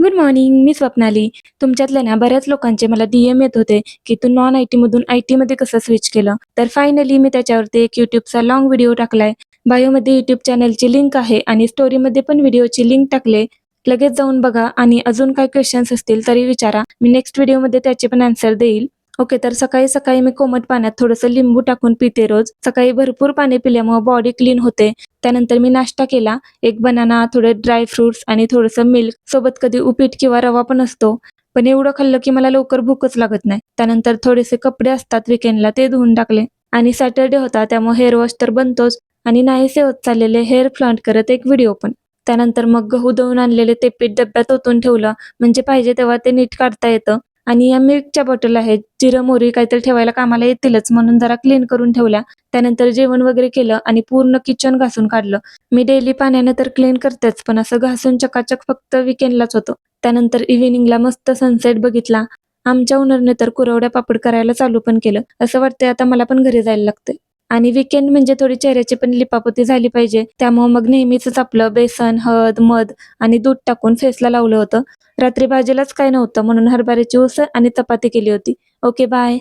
Good morning. मी स्वप्नाली. तुमच्यातल्या ना बऱ्याच लोकांचे मला DM येत होते, की तू नॉन IT मधून IT मध्ये कसं स्विच केलं? तर फायनली मी त्याच्यावरती एक YouTubeचा लाँग व्हिडिओ टाकलाय. बायोमध्ये YouTube चॅनलची लिंक आहे आणि स्टोरीमध्ये पण व्हिडिओची लिंक टाकले. लगेच जाऊन बघा आणि अजून काही क्वेश्चन्स असतील तरी विचारा. मी नेक्स्ट व्हिडिओमध्ये त्याचे पण आन्सर देईल. ओके, तर सकाळी-सकाळी मी कोमट पाण्यात थोडंसं लिंबू टाकून पिते रोज. सकाळी भरपूर पाणी पिल्यामुळे बॉडी क्लीन होते. त्यानंतर मी नाश्ता केला. एक बनाना, थोडे ड्राय फ्रुट्स आणि थोडंसं मिल्क. सोबत कधी उपीट किंवा रवा पण असतो. पण एवढं खाल्लं की मला लवकर भूकच लागत नाही. त्यानंतर थोडेसे कपडे असतात विकेंडला ते धुवून टाकले. आणि सॅटर्डे होता त्यामुळे हेअर वॉश तर बनतोच आणि नाहीसे होत चाललेले हेअर फ्लॉन्ट करत एक व्हिडिओ पण. त्यानंतर मग गहू दळून आणलेले ते पीठ डब्यात ओतून ठेवलं, म्हणजे पाहिजे तेव्हा ते नीट काढता येतं. आणि या मिल्कच्या बॉटल आहेत, जिरं, मोहरी काहीतरी ठेवायला कामाला येतीलच म्हणून जरा क्लीन करून ठेवल्या. त्यानंतर जेवण वगैरे केलं आणि पूर्ण किचन घासून काढलं. मी डेली पाण्यानं तर क्लीन करतेच, पण असं घासून चकाचक फक्त वीकेंडलाच होतं. त्यानंतर इव्हिनिंगला मस्त सनसेट बघितला. आमच्या ओनरने तर कुरवड्या पापड करायला चालू पण केलं. असं वाटतंय आता मला पण घरी जायला लागतंय. आणि वीकेंड म्हणजे थोडी चेहऱ्याची पण लिपापोती झाली पाहिजे. त्यामुळे मग नेहमीचंच आपलं बेसन, हळद, मध आणि दूध टाकून फेसला लावलं होतं. रात्री भाजीलाच काय नव्हतं म्हणून हरभऱ्याची उसळ आणि चपाती केली होती. Okay, bye.